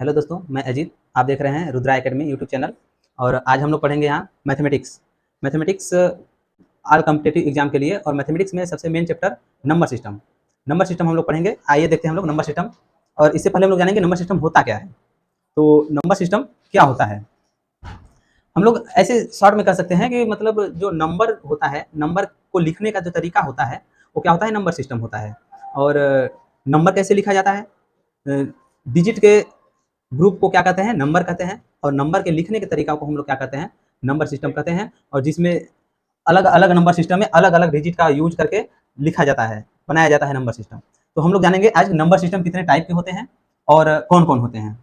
Hello दोस्तों, मैं अजीत। आप देख रहे हैं रुद्रा एकेडमी यूट्यूब चैनल। और आज हम लोग पढ़ेंगे यहाँ mathematics. Mathematics all competitive exam के लिए, और मैथमेटिक्स में सबसे main chapter number system. Number system हम लोग पढ़ेंगे। आइए देखते हैं हम लोग नंबर सिस्टम। और इससे पहले हम लोग जानेंगे नंबर सिस्टम होता क्या है। तो नंबर सिस्टम क्या होता है, हम लोग ऐसे शॉर्ट में कर सकते हैं कि मतलब जो नंबर होता है, नंबर को लिखने का जो तरीका होता है वो क्या होता है, नंबर सिस्टम होता है। और नंबर कैसे लिखा जाता है, डिजिट के ग्रुप को क्या कहते हैं, नंबर कहते हैं। और नंबर के लिखने के तरीका को हम लोग क्या कहते हैं, नंबर सिस्टम कहते हैं। और जिसमें अलग अलग नंबर सिस्टम में अलग अलग डिजिट का यूज करके लिखा जाता है, बनाया जाता है नंबर सिस्टम। तो हम लोग जानेंगे आज नंबर सिस्टम कितने टाइप के होते हैं और कौन कौन होते हैं।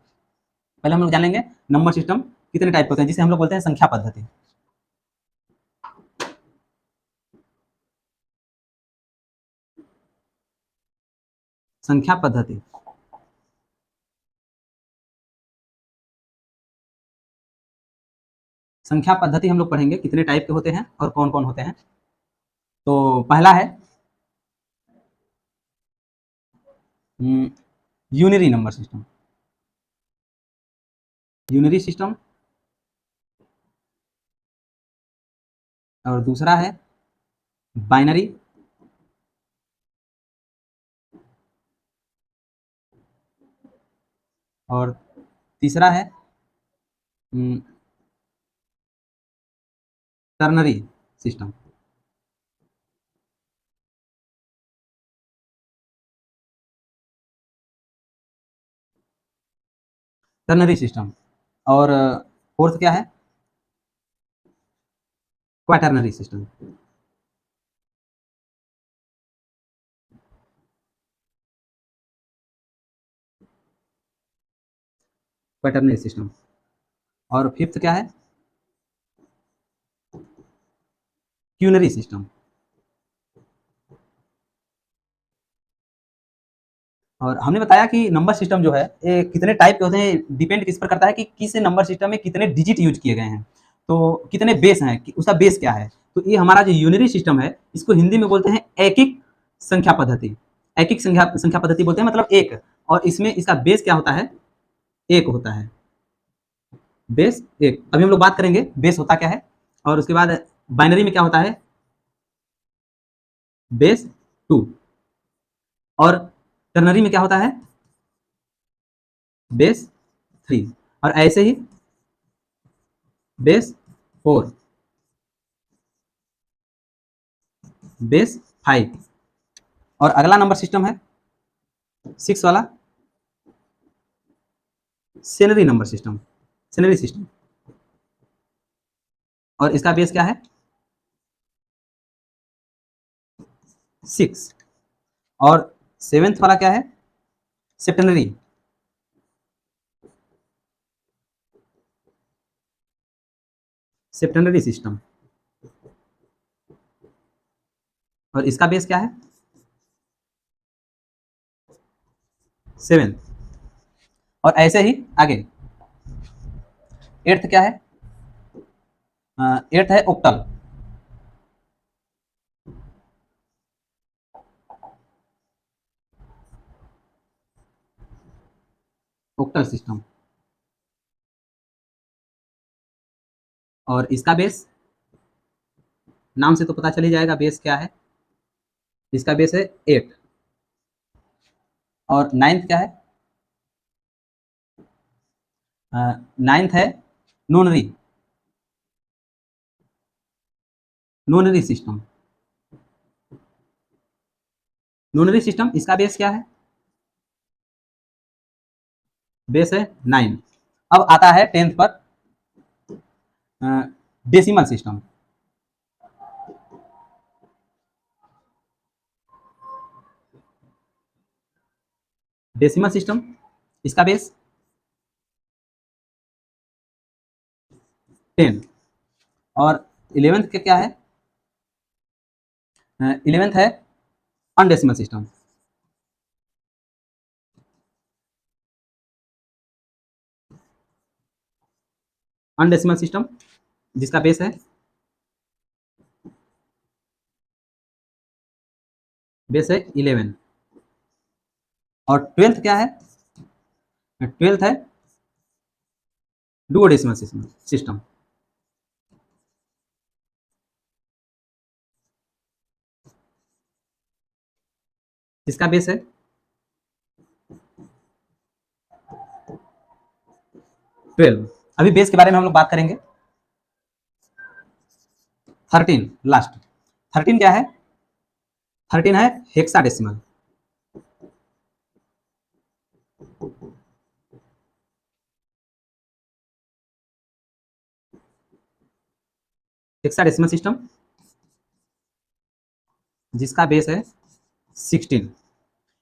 पहले हम लोग जानेंगे नंबर सिस्टम कितने टाइप के होते हैं, जिसे हम लोग बोलते हैं संख्या पद्धति। संख्या पद्धति। संख्या पद्धति हम लोग पढ़ेंगे कितने टाइप के होते हैं और कौन कौन होते हैं। तो पहला है unary number system. Unary system. और दूसरा है बाइनरी। और तीसरा है टर्नरी सिस्टम। Ternary system. और फोर्थ क्या है, क्वाटर्नरी सिस्टम। Quaternary system. और फिफ्थ क्या है, क्यूनरी सिस्टम। और हमने बताया कि नंबर सिस्टम जो है ये कितने टाइप के होते हैं, डिपेंड किस पर करता है कि किस नंबर सिस्टम में कितने डिजिट यूज किए गए हैं, तो कितने बेस हैं, उसका बेस क्या है। तो ये हमारा जो यूनरी सिस्टम है इसको हिंदी में बोलते हैं एकिक संख्या पद्धति। एकिक संख्या संख्या पद्धति बोलते हैं, मतलब एक। और इसमें इसका बेस क्या होता है, एक होता है। बेस एक। अभी हम लोग बात करेंगे बेस होता क्या है। और उसके बाद बाइनरी में क्या होता है, बेस टू। और टर्नरी में क्या होता है, बेस थ्री। और ऐसे ही बेस फोर, बेस फाइव। और अगला नंबर सिस्टम है सिक्स वाला, सेनरी नंबर सिस्टम। सेनरी सिस्टम। और इसका बेस क्या है, सिक्स। और सेवेंथ वाला क्या है, सेप्टेनरी। सेप्टेनरी सिस्टम। और इसका बेस क्या है, सेवेंथ। और ऐसे ही आगे एट्थ क्या है, एट्थ है ओक्टल। Octal system. और इसका बेस नाम से तो पता चल ही जाएगा बेस क्या है, इसका बेस है एट। और नाइन्थ क्या है, नाइन्थ है नोनरी। नोनरी सिस्टम। नोनरी सिस्टम, इसका बेस क्या है, बेस है नाइन। अब आता है टेंथ पर डेसिमल सिस्टम। डेसिमल सिस्टम, इसका बेस 10। और इलेवेंथ का क्या है, इलेवेंथ है अनडेसिमल सिस्टम। अनडेसिमल सिस्टम जिसका बेस है, बेस है 11। और ट्वेल्थ क्या है, ट्वेल्थ है डुओडेसिमल सिस्टम। इसका बेस है 12। अभी बेस के बारे में हम लोग बात करेंगे। 13 लास्ट। 13 क्या है? 13 है हेक्साडेसिमल। हेक्साडेसिमल सिस्टम जिसका बेस है 16।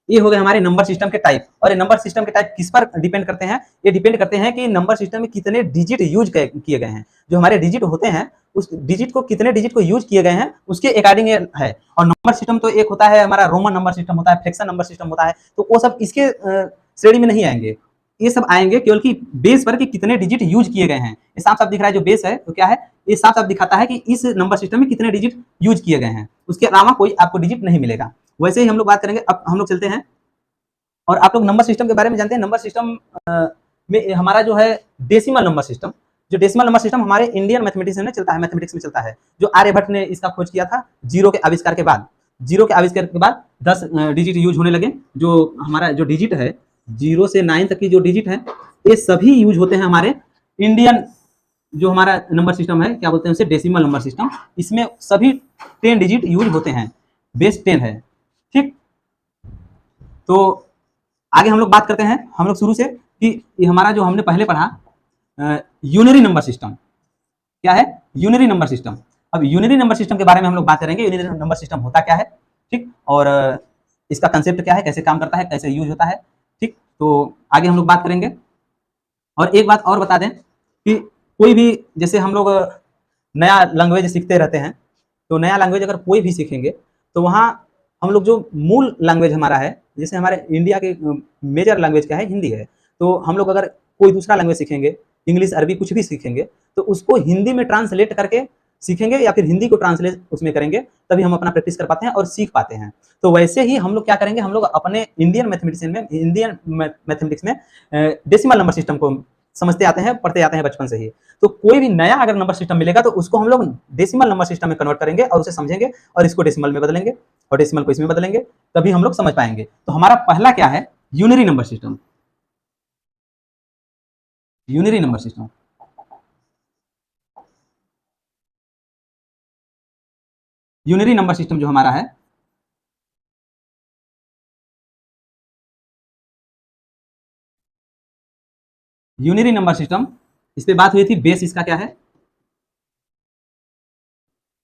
ये हो गए हमारे नंबर सिस्टम के टाइप। और ये नंबर सिस्टम के टाइप किस पर डिपेंड करते हैं? ये डिपेंड करते हैं कि नंबर सिस्टम में कितने डिजिट यूज किए गए हैं। जो हमारे डिजिट होते हैं उस डिजिट को कितने डिजिट को यूज किए गए हैं उसके अकॉर्डिंग है। और नंबर सिस्टम तो एक होता है हमारा रोमन नंबर सिस्टम होता है, फ्रैक्शन नंबर सिस्टम होता है, तो वो सब इसके श्रेणी में नहीं आएंगे। ये सब आएंगे केवल कि बेस पर कि कितने डिजिट यूज किए गए हैं। ये साफ साफ दिख रहा है जो बेस है तो क्या है, ये साफ साफ दिखाता है कि इस नंबर सिस्टम में कितने डिजिट यूज किए गए हैं, उसके अलावा कोई आपको डिजिट नहीं मिलेगा। वैसे ही हम लोग बात करेंगे। अब हम लोग चलते हैं और आप लोग नंबर सिस्टम के बारे में जानते हैं। नंबर सिस्टम में हमारा जो है डेसिमल नंबर सिस्टम, जो डेसिमल नंबर सिस्टम हमारे इंडियन मैथमेटिक्स में चलता है, मैथमेटिक्स में चलता है। जो आर्यभट्ट ने इसका खोज किया था जीरो के आविष्कार के बाद। जीरो के आविष्कार के बाद 10 डिजिट यूज होने लगे। जो हमारा जो डिजिट है 0 से 9 तक की जो डिजिट है ये सभी यूज होते हैं हमारे इंडियन जो हमारा नंबर सिस्टम है, क्या बोलते हैं उसे, डेसिमल नंबर सिस्टम। इसमें सभी 10 डिजिट यूज होते हैं, बेस 10 है। ठीक, तो आगे हम लोग बात करते हैं हम लोग शुरू से कि ये हमारा जो हमने पहले पढ़ा यूनरी नंबर सिस्टम क्या है, यूनरी नंबर सिस्टम। अब यूनरी नंबर सिस्टम के बारे में हम लोग बात करेंगे। यूनरी नंबर सिस्टम होता क्या है, ठीक, और इसका कंसेप्ट क्या है, कैसे काम करता है, कैसे यूज होता है। ठीक, तो आगे हम लोग बात करेंगे। और एक बात और बता दें कि कोई भी जैसे हम लोग नया लैंग्वेज सीखते रहते हैं, तो नया लैंग्वेज अगर कोई भी सीखेंगे तो वहाँ हम लोग जो मूल लैंग्वेज हमारा है, जैसे हमारे इंडिया के मेजर लैंग्वेज क्या है, हिंदी है। तो हम लोग अगर कोई दूसरा लैंग्वेज सीखेंगे, इंग्लिश, अरबी, कुछ भी सीखेंगे, तो उसको हिंदी में ट्रांसलेट करके सीखेंगे या फिर हिंदी को ट्रांसलेट उसमें करेंगे, तभी हम अपना प्रैक्टिस कर पाते हैं और सीख पाते हैं। तो वैसे ही हम लोग क्या करेंगे, हम लोग अपने इंडियन मैथमेटिक्स में डेसिमल नंबर सिस्टम को समझते आते हैं, पढ़ते आते हैं बचपन से ही। तो कोई भी नया अगर नंबर सिस्टम मिलेगा तो उसको हम लोग डेसिमल नंबर सिस्टम में कन्वर्ट करेंगे और उसे समझेंगे और इसको डेसिमल में बदलेंगे और डेसिमल को इसमें बदलेंगे, तभी हम लोग समझ पाएंगे। तो हमारा पहला क्या है, unary number system. Unary number system unary number system जो हमारा है, यूनरी नंबर सिस्टम, इस पे बात हुई थी। बेस इसका क्या है,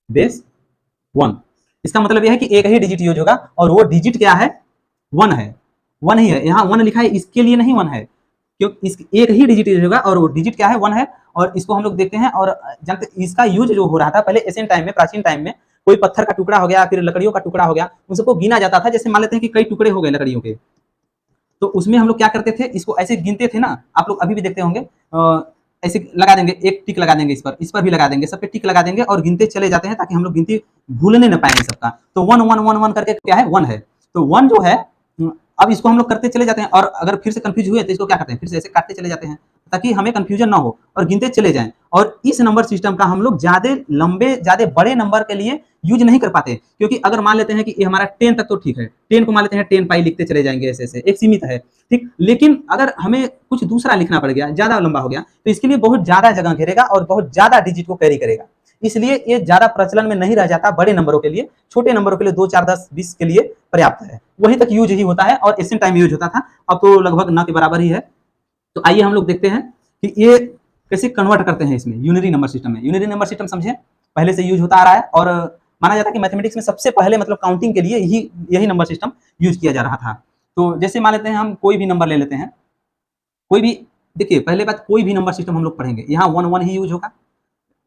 बेस 1। इसका मतलब यह है कि एक ही डिजिट यूज होगा और वो डिजिट क्या है, 1 है। 1 ही है, यहाँ 1 लिखा है, इसके लिए नहीं 1 है, क्योंकि इस एक ही डिजिट यूज होगा और वो डिजिट क्या है, 1 है। और इसको हम लोग देखते हैं और जानते इसका यूज जो हो रहा था पहले एशियन टाइम में, प्राचीन टाइम में, कोई पत्थर का टुकड़ा हो गया, फिर लकड़ियों का टुकड़ा हो गया, उन सबको गिना जाता था। जैसे मान लेते हैं कि कई टुकड़े हो गए लकड़ियों के, तो उसमें हम लोग क्या करते थे, इसको ऐसे गिनते थे ना, आप लोग अभी भी देखते होंगे, ऐसे लगा देंगे, एक टिक लगा देंगे, इस पर भी लगा देंगे, सब पे टिक लगा देंगे और गिनते चले जाते हैं ताकि हम लोग गिनती भूलने न पाएंगे सबका। तो 1 1 1 1 करके क्या है, 1 है। तो 1 जो है, अब इसको हम लोग करते चले जाते हैं और अगर फिर से कंफ्यूज हुए तो इसको क्या करते हैं, फिर से ऐसे काटते चले जाते हैं ताकि हमें कंफ्यूजन ना हो और गिनते चले जाएं। और इस नंबर सिस्टम का हम लोग ज्यादा लंबे, ज्यादा बड़े नंबर के लिए यूज नहीं कर पाते, क्योंकि अगर मान लेते हैं कि ये हमारा 10 तक तो ठीक है, 10 को मान लेते हैं 10 पाई लिखते चले जाएंगे, ऐसे ऐसे एक सीमित है, ठीक। लेकिन अगर हमें कुछ दूसरा लिखना पड़ गया, ज्यादा लंबा हो गया, तो इसके लिए बहुत ज्यादा जगह घेरेगा और बहुत ज्यादा डिजिट को कैरी करेगा। इसलिए ये ज्यादा प्रचलन में नहीं रह जाता बड़े नंबरों के लिए। छोटे नंबरों के लिए 2 4 10 20 के लिए पर्याप्त है, वहीं तक यूज ही होता है और एशियन टाइम यूज होता था। अब तो लगभग न के बराबर ही है। तो आइए हम लोग देखते हैं कि ये कैसे कन्वर्ट करते हैं इसमें, यूनरी नंबर सिस्टम में। यूनरी नंबर सिस्टम समझे, पहले से यूज होता आ रहा है और माना जाता है कि मैथमेटिक्स में सबसे पहले मतलब काउंटिंग के लिए यही नंबर सिस्टम यूज किया जा रहा था। तो जैसे मान लेते हैं हम कोई भी नंबर ले लेते हैं, कोई भी, देखिए पहले बात, कोई भी नंबर सिस्टम हम लोग पढ़ेंगे, यहाँ 1 1 ही यूज होगा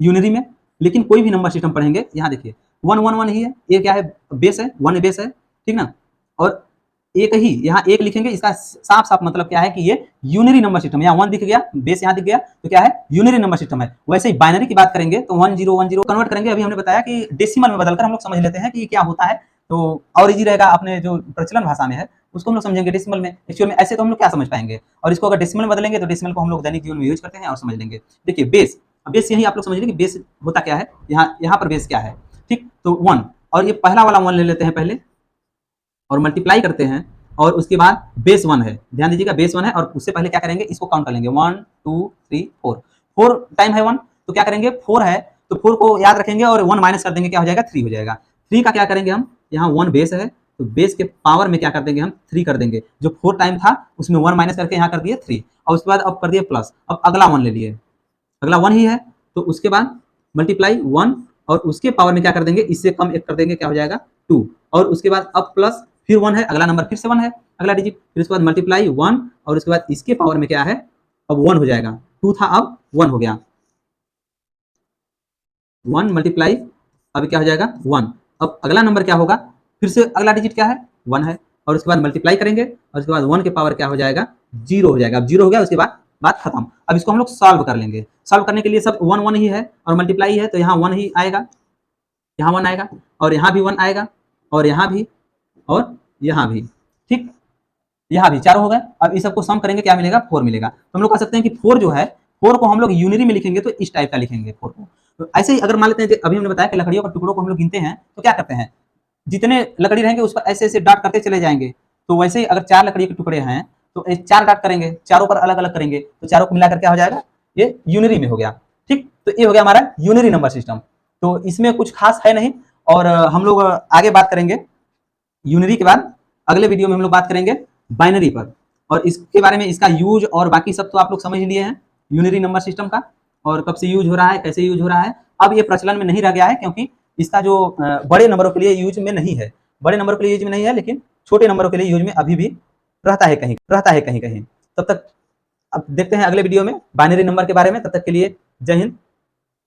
यूनरी में। लेकिन कोई भी नंबर सिस्टम पढ़ेंगे, यहाँ देखिए 1 1 1 ही है, ये क्या है, बेस है, 1 बेस है, ठीक ना। और एक ही यहाँ एक लिखेंगे, इसका साफ साफ मतलब क्या है कि ये यूनरी नंबर सिस्टम, यहाँ 1 दिख गया, बेस यहाँ दिख गया, तो क्या है, यूनरी नंबर सिस्टम है। वैसे ही बाइनरी की बात करेंगे तो 1 0 1 0 कन्वर्ट करेंगे। अभी हमने बताया कि डेसिमल में बदलकर हम लोग समझ लेते हैं कि क्या होता है, तो और इजी रहेगा अपने जो प्रचलन भाषा में है उसको हम लोग समझेंगे डेसिमल में, एक्चुअल में ऐसे तो हम लोग क्या समझ पाएंगे। और इसको अगर डेसिमल में बदलेंगे तो डेसिमल को हम लोग दैनिक जीवन में यूज करते हैं और समझ लेंगे। देखिए बेस, बेस यही आप लोग समझ लीजिए कि बेस होता क्या है, यहाँ पर बेस क्या है, ठीक। तो 1, और ये पहला वाला 1 ले लेते हैं पहले और मल्टीप्लाई करते हैं, और उसके बाद बेस 1 है, ध्यान दीजिएगा बेस 1 है, और उससे पहले क्या करेंगे, इसको काउंट कर लेंगे 1 2 3 4, 4 टाइम है 1, तो क्या करेंगे 4 है तो 4 को याद रखेंगे और 1 माइनस कर देंगे, क्या हो जाएगा 3 हो जाएगा। 3 का क्या करेंगे हम, यहाँ 1 बेस है तो बेस के पावर में क्या कर देंगे हम 3 कर देंगे, जो 4 टाइम था उसमें 1 माइनस करके यहाँ कर दिए 3, और उसके बाद अब कर दिए प्लस, अब अगला 1 ले लिए, अगला 1 ही है तो उसके बाद मल्टीप्लाई 1 और उसके पावर में क्या कर देंगे, इससे कम 1 कर देंगे, क्या हो जाएगा 2, और उसके बाद अब प्लस फिर 1 है, अगला नंबर फिर से 1 है, अगला डिजिट, फिर उसके बाद मल्टीप्लाई 1 और उसके बाद इसके पावर में क्या है, अब 1 हो जाएगा, 2 था अब 1 हो गया, 1 मल्टीप्लाई अब क्या हो जाएगा 1, अब अगला नंबर क्या होगा, फिर से अगला डिजिट क्या है 1 है, और उसके बाद मल्टीप्लाई करेंगे और उसके बाद 1 के पावर क्या हो जाएगा 0 हो जाएगा, अब 0 हो गया, उसके बाद बात खत्म। अब इसको हम लोग सॉल्व कर लेंगे, सॉल्व करने के लिए सब 1 1 ही है और मल्टीप्लाई है तो यहाँ 1 ही आएगा, यहाँ 1 आएगा और यहाँ भी 1 आएगा और यहाँ भी और यहाँ भी, ठीक, यहाँ भी चारों हो गए। अब इस सबको सम करेंगे क्या मिलेगा 4 मिलेगा। तो हम लोग कह सकते हैं कि 4 जो है 4 को हम लोग यूनिरी में लिखेंगे तो इस टाइप का लिखेंगे 4 को। तो ऐसे ही अगर मान लेते हैं, अभी हमने बताया कि लकड़ियों के टुकड़ों को हम लोग गिनते हैं तो क्या करते हैं, जितने लकड़ी रहेंगे उस पर ऐसे ऐसे डॉट करते चले जाएंगे। तो वैसे ही अगर 4 लकड़ी के टुकड़े हैं तो 4 डॉट करेंगे, चारों पर अलग अलग करेंगे तो चारों को मिलाकर क्या हो जाएगा, ये यूनिरी में हो गया, ठीक। तो ये हो गया हमारा यूनिरी नंबर सिस्टम। तो इसमें कुछ खास है नहीं, और हम लोग आगे बात करेंगे यूनिरी के बाद, अगले वीडियो में हम लोग बात करेंगे बाइनरी पर, और इसके बारे में इसका यूज और बाकी सब तो आप लोग समझ लिए हैं यूनिरी नंबर सिस्टम का, और कब से यूज हो रहा है, कैसे यूज हो रहा है। अब ये प्रचलन में नहीं रह गया है क्योंकि इसका जो बड़े नंबरों के लिए यूज में नहीं है, बड़े नंबरों के लिए यूज में नहीं है, लेकिन छोटे नंबरों के लिए यूज में अभी भी रहता है कहीं कहीं। तब तक अब देखते हैं अगले वीडियो में बाइनरी नंबर के बारे में, तब तक के लिए जय हिंद,